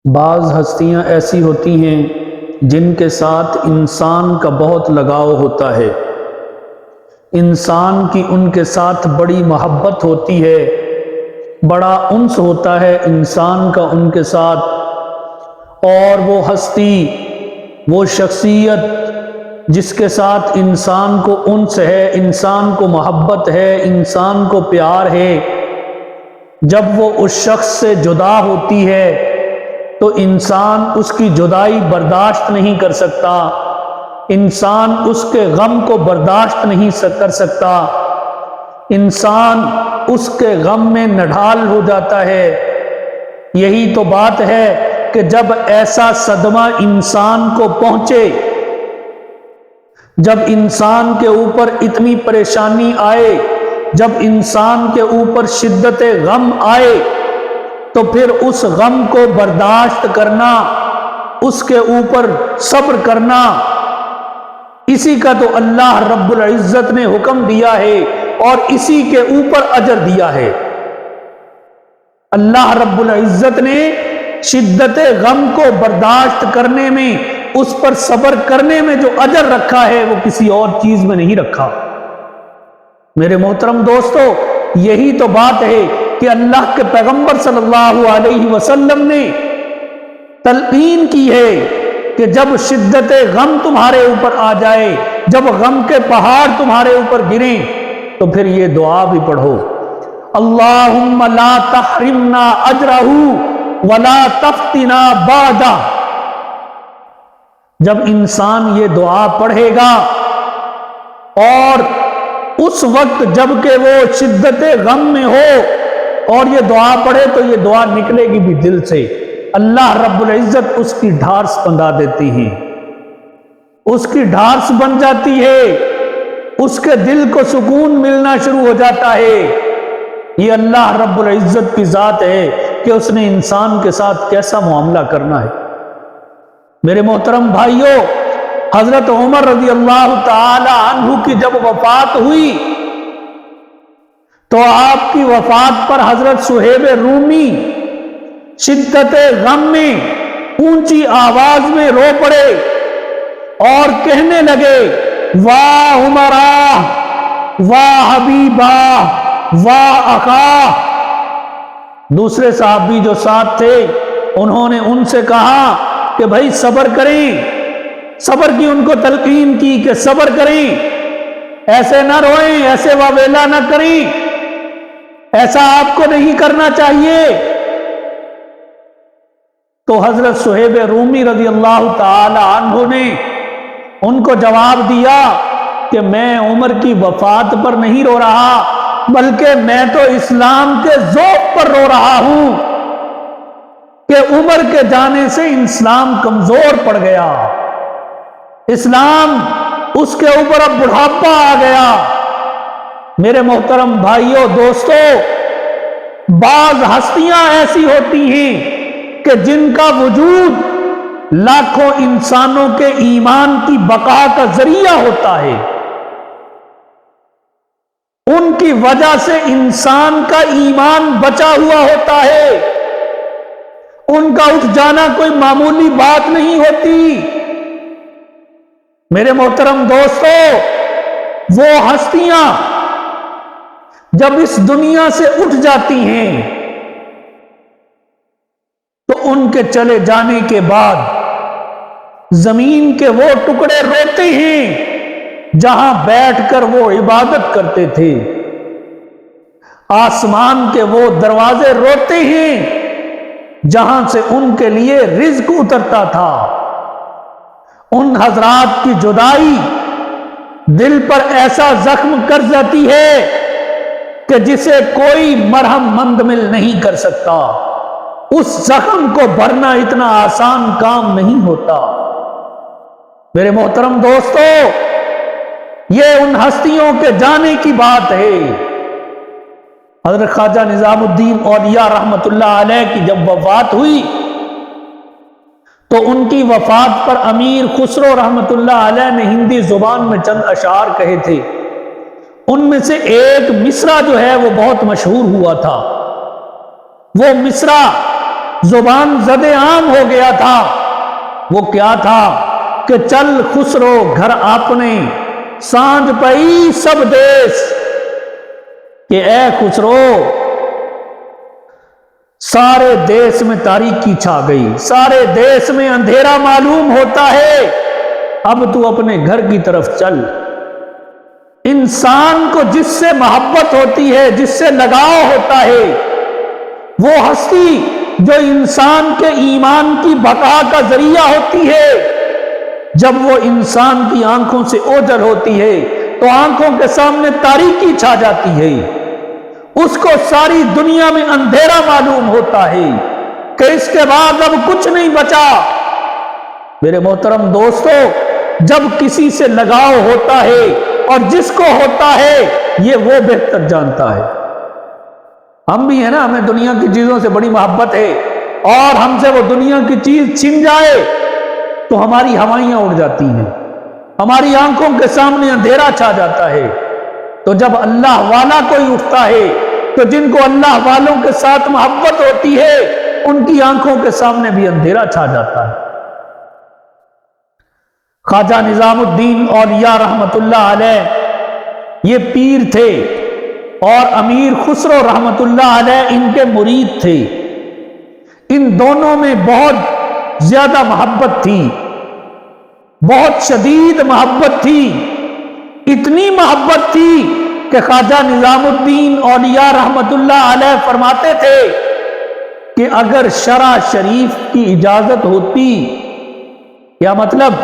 بعض ہستیاں ایسی ہوتی ہیں جن کے ساتھ انسان کا بہت لگاؤ ہوتا ہے، انسان کی ان کے ساتھ بڑی محبت ہوتی ہے، بڑا انس ہوتا ہے انسان کا ان کے ساتھ، اور وہ ہستی، وہ شخصیت جس کے ساتھ انسان کو انس ہے، انسان کو محبت ہے، انسان کو پیار ہے، جب وہ اس شخص سے جدا ہوتی ہے تو انسان اس کی جدائی برداشت نہیں کر سکتا، انسان اس کے غم کو برداشت نہیں کر سکتا، انسان اس کے غم میں نڈھال ہو جاتا ہے۔ یہی تو بات ہے کہ جب ایسا صدمہ انسان کو پہنچے، جب انسان کے اوپر اتنی پریشانی آئے، جب انسان کے اوپر شدت غم آئے، تو پھر اس غم کو برداشت کرنا، اس کے اوپر صبر کرنا، اسی کا تو اللہ رب العزت نے حکم دیا ہے اور اسی کے اوپر اجر دیا ہے۔ اللہ رب العزت نے شدت غم کو برداشت کرنے میں، اس پر صبر کرنے میں جو اجر رکھا ہے وہ کسی اور چیز میں نہیں رکھا۔ میرے محترم دوستو، یہی تو بات ہے کہ اللہ کے پیغمبر صلی اللہ علیہ وسلم نے تلقین کی ہے کہ جب شدت غم تمہارے اوپر آ جائے، جب غم کے پہاڑ تمہارے اوپر گریں، تو پھر یہ دعا بھی پڑھو، اللہم لا تحرمنا اجرہ ولا تفتنا بعدہ۔ جب انسان یہ دعا پڑھے گا، اور اس وقت جب کہ وہ شدت غم میں ہو اور یہ دعا پڑھے، تو یہ دعا نکلے گی بھی دل سے، اللہ رب العزت اس کی ڈھارس بندھا دیتی ہے، اس کی ڈھارس بن جاتی ہے، اس کے دل کو سکون ملنا شروع ہو جاتا ہے۔ یہ اللہ رب العزت کی ذات ہے کہ اس نے انسان کے ساتھ کیسا معاملہ کرنا ہے۔ میرے محترم بھائیوں، حضرت عمر رضی اللہ تعالی عنہ کی جب وفات ہوئی تو آپ کی وفات پر حضرت صہیب رومی شدت غم میں اونچی آواز میں رو پڑے اور کہنے لگے، واہ عمرہ، واہ حبیبہ، واہ اخا۔ دوسرے صحابی جو ساتھ تھے انہوں نے ان سے کہا کہ بھائی صبر کریں، صبر کی ان کو تلقین کی کہ صبر کریں، ایسے نہ روئیں، ایسے واویلا نہ کریں، ایسا آپ کو نہیں کرنا چاہیے۔ تو حضرت صہیب رومی رضی اللہ تعالی عنہ نے ان کو جواب دیا کہ میں عمر کی وفات پر نہیں رو رہا، بلکہ میں تو اسلام کے ذوق پر رو رہا ہوں کہ عمر کے جانے سے اسلام کمزور پڑ گیا، اسلام اس کے اوپر اب بڑھاپا آ گیا۔ میرے محترم بھائیوں دوستو، بعض ہستیاں ایسی ہوتی ہیں کہ جن کا وجود لاکھوں انسانوں کے ایمان کی بقا کا ذریعہ ہوتا ہے، ان کی وجہ سے انسان کا ایمان بچا ہوا ہوتا ہے، ان کا اٹھ جانا کوئی معمولی بات نہیں ہوتی۔ میرے محترم دوستو، وہ ہستیاں جب اس دنیا سے اٹھ جاتی ہیں تو ان کے چلے جانے کے بعد زمین کے وہ ٹکڑے روتے ہیں جہاں بیٹھ کر وہ عبادت کرتے تھے، آسمان کے وہ دروازے روتے ہیں جہاں سے ان کے لیے رزق اترتا تھا۔ ان حضرات کی جدائی دل پر ایسا زخم کر جاتی ہے کہ جسے کوئی مرہم مندمل نہیں کر سکتا، اس زخم کو بھرنا اتنا آسان کام نہیں ہوتا۔ میرے محترم دوستو، یہ ان ہستیوں کے جانے کی بات ہے۔ حضرت خواجہ نظام الدین اولیاء رحمت اللہ علیہ کی جب وفات ہوئی تو ان کی وفات پر امیر خسرو رحمت اللہ علیہ نے ہندی زبان میں چند اشعار کہے تھے، ان میں سے ایک مصرع جو ہے وہ بہت مشہور ہوا تھا۔ وہ مصرع زبان زد عام ہو گیا تھا، وہ کیا تھا کہ چل خسرو گھر آپنے سانج پئی سب دیس، کہ اے خسرو سارے دیس میں تاریکی چھا گئی، سارے دیس میں اندھیرا معلوم ہوتا ہے، اب تو اپنے گھر کی طرف چل۔ انسان کو جس سے محبت ہوتی ہے، جس سے لگاؤ ہوتا ہے، وہ ہستی جو انسان کے ایمان کی بقا کا ذریعہ ہوتی ہے، جب وہ انسان کی آنکھوں سے اوجھل ہوتی ہے تو آنکھوں کے سامنے تاریکی چھا جاتی ہے، اس کو ساری دنیا میں اندھیرا معلوم ہوتا ہے کہ اس کے بعد اب کچھ نہیں بچا۔ میرے محترم دوستو، جب کسی سے لگاؤ ہوتا ہے اور جس کو ہوتا ہے یہ وہ بہتر جانتا ہے۔ ہم بھی ہیں نا، ہمیں دنیا کی چیزوں سے بڑی محبت ہے، اور ہم سے وہ دنیا کی چیز چھن جائے تو ہماری ہوائیاں اڑ جاتی ہیں، ہماری آنکھوں کے سامنے اندھیرا چھا جاتا ہے۔ تو جب اللہ والا کوئی اٹھتا ہے تو جن کو اللہ والوں کے ساتھ محبت ہوتی ہے ان کی آنکھوں کے سامنے بھی اندھیرا چھا جاتا ہے۔ خواجہ نظام الدین اولیاء رحمت اللہ علیہ یہ پیر تھے، اور امیر خسرو رحمت اللہ علیہ ان کے مرید تھے۔ ان دونوں میں بہت زیادہ محبت تھی، بہت شدید محبت تھی، اتنی محبت تھی کہ خواجہ نظام الدین اولیاء رحمت اللہ علیہ فرماتے تھے کہ اگر شرع شریف کی اجازت ہوتی، کیا مطلب؟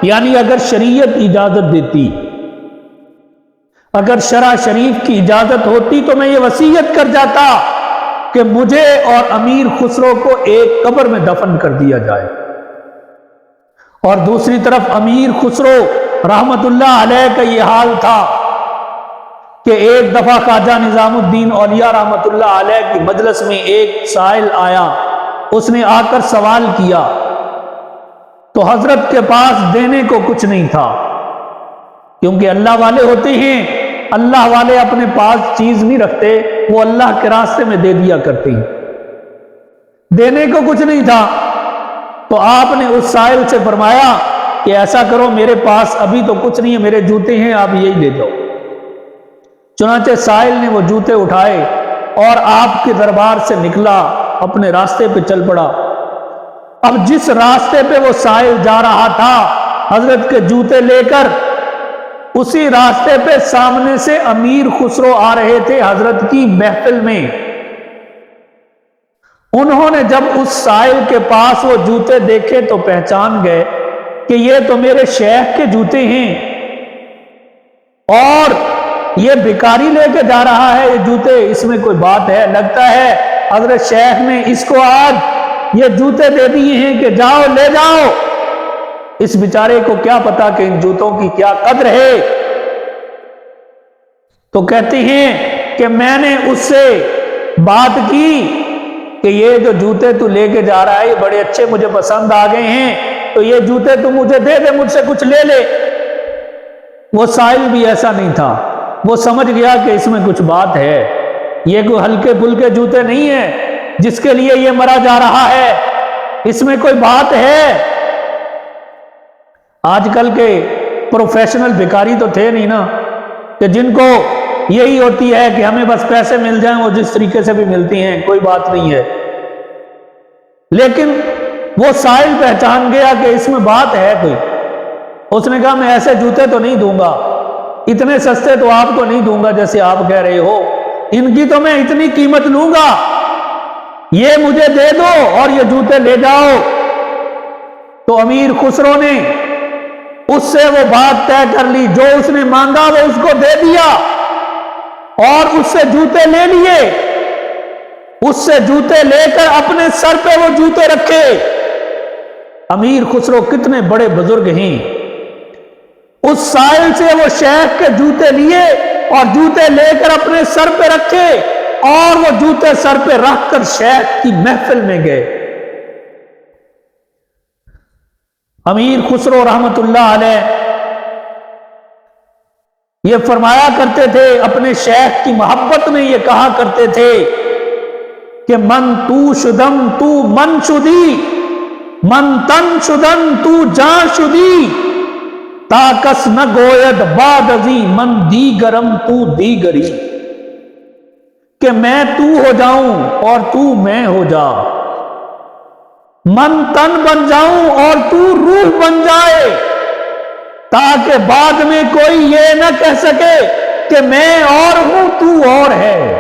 یعنی اگر شریعت اجازت دیتی، اگر شرع شریف کی اجازت ہوتی تو میں یہ وصیت کر جاتا کہ مجھے اور امیر خسرو کو ایک قبر میں دفن کر دیا جائے۔ اور دوسری طرف امیر خسرو رحمت اللہ علیہ کا یہ حال تھا کہ ایک دفعہ خواجہ نظام الدین اولیاء رحمت اللہ علیہ کی مجلس میں ایک سائل آیا، اس نے آ کر سوال کیا تو حضرت کے پاس دینے کو کچھ نہیں تھا، کیونکہ اللہ والے ہوتے ہیں، اللہ والے اپنے پاس چیز نہیں رکھتے، وہ اللہ کے راستے میں دے دیا کرتے ہیں، دینے کو کچھ نہیں تھا۔ تو آپ نے اس سائل سے فرمایا کہ ایسا کرو، میرے پاس ابھی تو کچھ نہیں ہے، میرے جوتے ہیں، آپ یہی لے جاؤ۔ چنانچہ سائل نے وہ جوتے اٹھائے اور آپ کے دربار سے نکلا، اپنے راستے پہ چل پڑا۔ اب جس راستے پہ وہ سائل جا رہا تھا حضرت کے جوتے لے کر، اسی راستے پہ سامنے سے امیر خسرو آ رہے تھے حضرت کی محفل میں۔ انہوں نے جب اس سائل کے پاس وہ جوتے دیکھے تو پہچان گئے کہ یہ تو میرے شیخ کے جوتے ہیں، اور یہ بھکاری لے کے جا رہا ہے یہ جوتے، اس میں کوئی بات ہے، لگتا ہے حضرت شیخ نے اس کو آج یہ جوتے دے دیے ہیں کہ جاؤ لے جاؤ۔ اس بیچارے کو کیا پتا کہ ان جوتوں کی کیا قدر ہے۔ تو کہتے ہیں کہ میں نے اس سے بات کی کہ یہ جو جوتے تو لے کے جا رہا ہے یہ بڑے اچھے، مجھے پسند آ گئے ہیں، تو یہ جوتے تو مجھے دے دے، مجھ سے کچھ لے لے۔ وہ سائل بھی ایسا نہیں تھا، وہ سمجھ گیا کہ اس میں کچھ بات ہے، یہ کوئی ہلکے پھلکے جوتے نہیں ہیں جس کے لیے یہ مرا جا رہا ہے، اس میں کوئی بات ہے۔ آج کل کے پروفیشنل بھکاری تو تھے نہیں نا، کہ جن کو یہی ہوتی ہے کہ ہمیں بس پیسے مل جائیں، وہ جس طریقے سے بھی ملتی ہیں کوئی بات نہیں ہے۔ لیکن وہ سائل پہچان گیا کہ اس میں بات ہے کوئی۔ اس نے کہا میں ایسے جوتے تو نہیں دوں گا، اتنے سستے تو آپ کو نہیں دوں گا جیسے آپ کہہ رہے ہو، ان کی تو میں اتنی قیمت لوں گا، یہ مجھے دے دو اور یہ جوتے لے جاؤ۔ تو امیر خسرو نے اس سے وہ بات طے کر لی، جو اس نے مانگا وہ اس کو دے دیا، اور اس سے جوتے لے لیے، اس سے جوتے لے کر اپنے سر پہ وہ جوتے رکھے۔ امیر خسرو کتنے بڑے بزرگ ہیں، اس سائل سے وہ شیخ کے جوتے لیے اور جوتے لے کر اپنے سر پہ رکھے، اور وہ جوتے سر پہ رکھ کر شیخ کی محفل میں گئے۔ امیر خسرو رحمت اللہ علیہ یہ فرمایا کرتے تھے، اپنے شیخ کی محبت میں یہ کہا کرتے تھے کہ من تو شدم تو من شدی، من تن شدن تو جان شدی، تا کس نہ گوید بعد ازی من دیگرم تو دیگری، کہ میں تو ہو جاؤں اور تو میں ہو جا، من تن بن جاؤں اور تو روح بن جائے، تاکہ بعد میں کوئی یہ نہ کہہ سکے کہ میں اور ہوں تو اور ہے۔